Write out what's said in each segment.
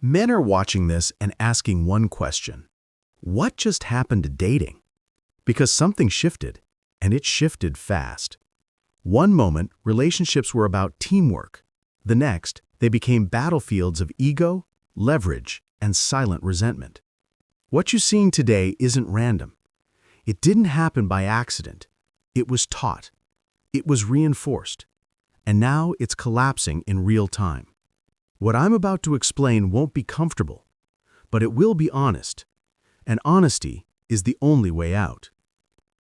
Men are watching this and asking one question. What just happened to dating? Because something shifted, and it shifted fast. One moment, relationships were about teamwork. The next, they became battlefields of ego, leverage, and silent resentment. What you're seeing today isn't random. It didn't happen by accident. It was taught. It was reinforced. And now it's collapsing in real time. What I'm about to explain won't be comfortable, but it will be honest. And honesty is the only way out.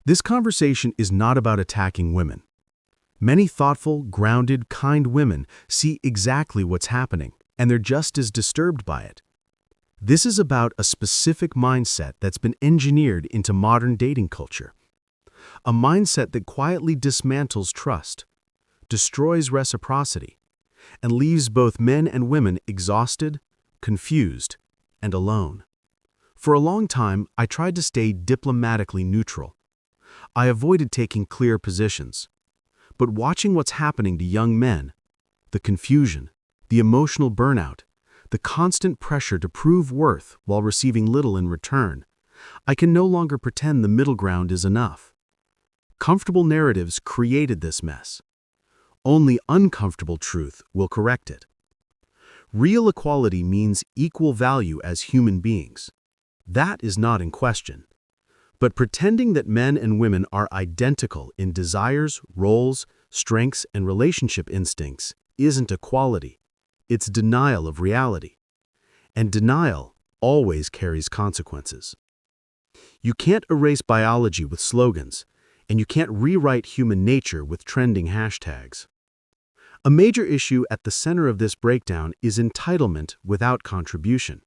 This conversation is not about attacking women. Many thoughtful, grounded, kind women see exactly what's happening, and they're just as disturbed by it. This is about a specific mindset that's been engineered into modern dating culture. A mindset that quietly dismantles trust, destroys reciprocity, and leaves both men and women exhausted, confused, and alone. For a long time, I tried to stay diplomatically neutral. I avoided taking clear positions. But watching what's happening to young men, the confusion, the emotional burnout, the constant pressure to prove worth while receiving little in return, I can no longer pretend the middle ground is enough. Comfortable narratives created this mess. Only uncomfortable truth will correct it. Real equality means equal value as human beings. That is not in question. But pretending that men and women are identical in desires, roles, strengths, and relationship instincts isn't equality. It's denial of reality. And denial always carries consequences. You can't erase biology with slogans, and you can't rewrite human nature with trending hashtags. A major issue at the center of this breakdown is entitlement without contribution.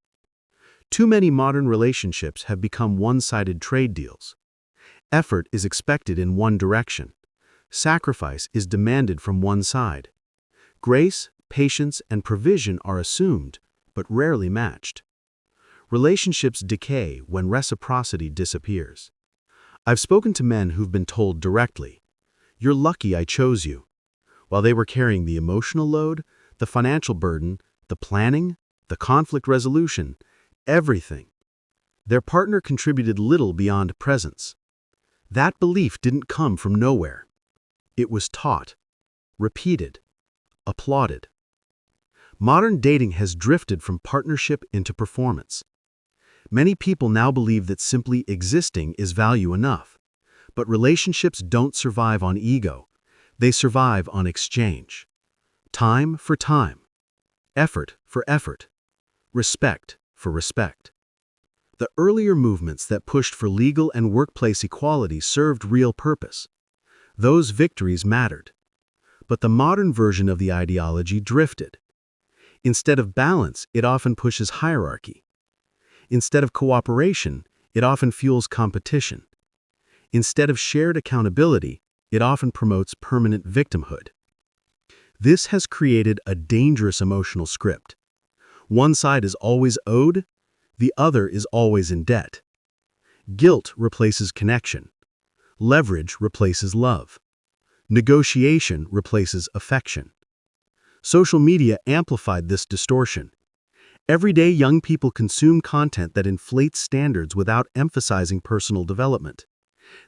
Too many modern relationships have become one-sided trade deals. Effort is expected in one direction. Sacrifice is demanded from one side. Grace, patience, and provision are assumed, but rarely matched. Relationships decay when reciprocity disappears. I've spoken to men who've been told directly, "You're lucky I chose you," while they were carrying the emotional load, the financial burden, the planning, the conflict resolution, everything. Their partner contributed little beyond presence. That belief didn't come from nowhere. It was taught, repeated, applauded. Modern dating has drifted from partnership into performance. Many people now believe that simply existing is value enough. But relationships don't survive on ego. They survive on exchange. Time for time. Effort for effort. Respect for respect. The earlier movements that pushed for legal and workplace equality served real purpose. Those victories mattered. But the modern version of the ideology drifted. Instead of balance, it often pushes hierarchy. Instead of cooperation, it often fuels competition. Instead of shared accountability, it often promotes permanent victimhood. This has created a dangerous emotional script. One side is always owed, the other is always in debt. Guilt replaces connection. Leverage replaces love. Negotiation replaces affection. Social media amplified this distortion. Every day, young people consume content that inflates standards without emphasizing personal development.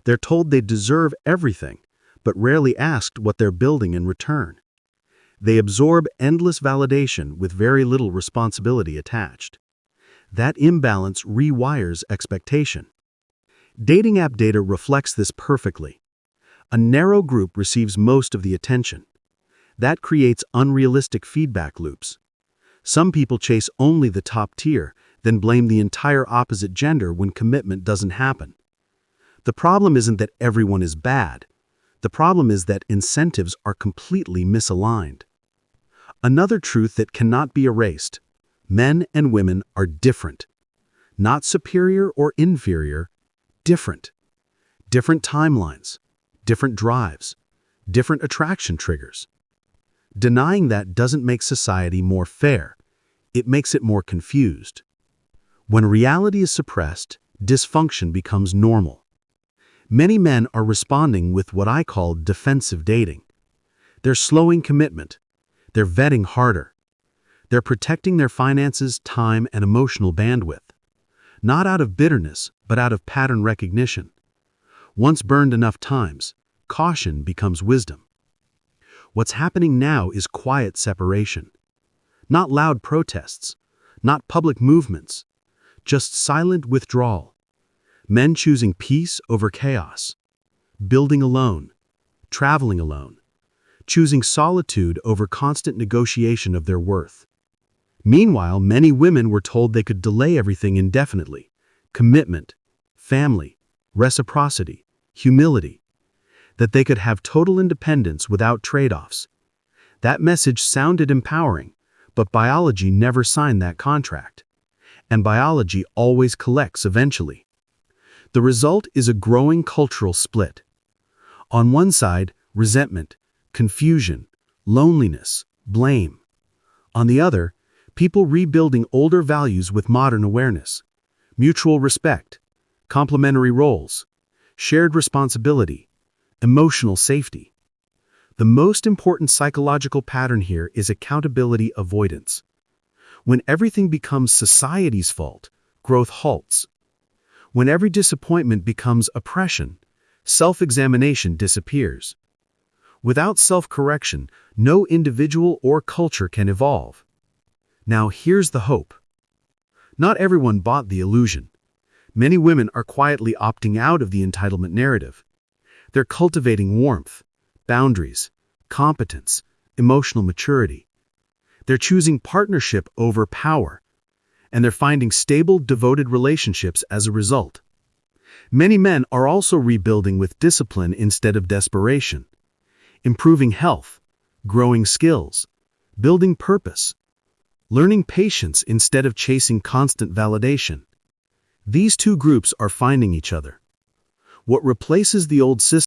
They're told they deserve everything, but rarely asked what they're building in return. They absorb endless validation with very little responsibility attached. That imbalance rewires expectation. Dating app data reflects this perfectly. A narrow group receives most of the attention. That creates unrealistic feedback loops. Some people chase only the top tier, then blame the entire opposite gender when commitment doesn't happen. The problem isn't that everyone is bad. The problem is that incentives are completely misaligned. Another truth that cannot be erased: men and women are different. Not superior or inferior, different. Different timelines, different drives, different attraction triggers. Denying that doesn't make society more fair. It makes it more confused. When reality is suppressed, dysfunction becomes normal. Many men are responding with what I call defensive dating. They're slowing commitment. They're vetting harder. They're protecting their finances, time, and emotional bandwidth. Not out of bitterness, but out of pattern recognition. Once burned enough times, caution becomes wisdom. What's happening now is quiet separation. Not loud protests, not public movements, just silent withdrawal. Men choosing peace over chaos, building alone, traveling alone, choosing solitude over constant negotiation of their worth. Meanwhile, many women were told they could delay everything indefinitely: commitment, family, reciprocity, humility, that they could have total independence without trade-offs. That message sounded empowering, but biology never signed that contract. And biology always collects eventually. The result is a growing cultural split. On one side, resentment, confusion, loneliness, blame. On the other, people rebuilding older values with modern awareness: mutual respect, complementary roles, shared responsibility, emotional safety. The most important psychological pattern here is accountability avoidance. When everything becomes society's fault, growth halts. When every disappointment becomes oppression, self-examination disappears. Without self-correction, no individual or culture can evolve. Now here's the hope. Not everyone bought the illusion. Many women are quietly opting out of the entitlement narrative. They're cultivating warmth, boundaries, competence, emotional maturity. They're choosing partnership over power, and they're finding stable, devoted relationships as a result. Many men are also rebuilding with discipline instead of desperation, improving health, growing skills, building purpose, learning patience instead of chasing constant validation. These two groups are finding each other. What replaces the old system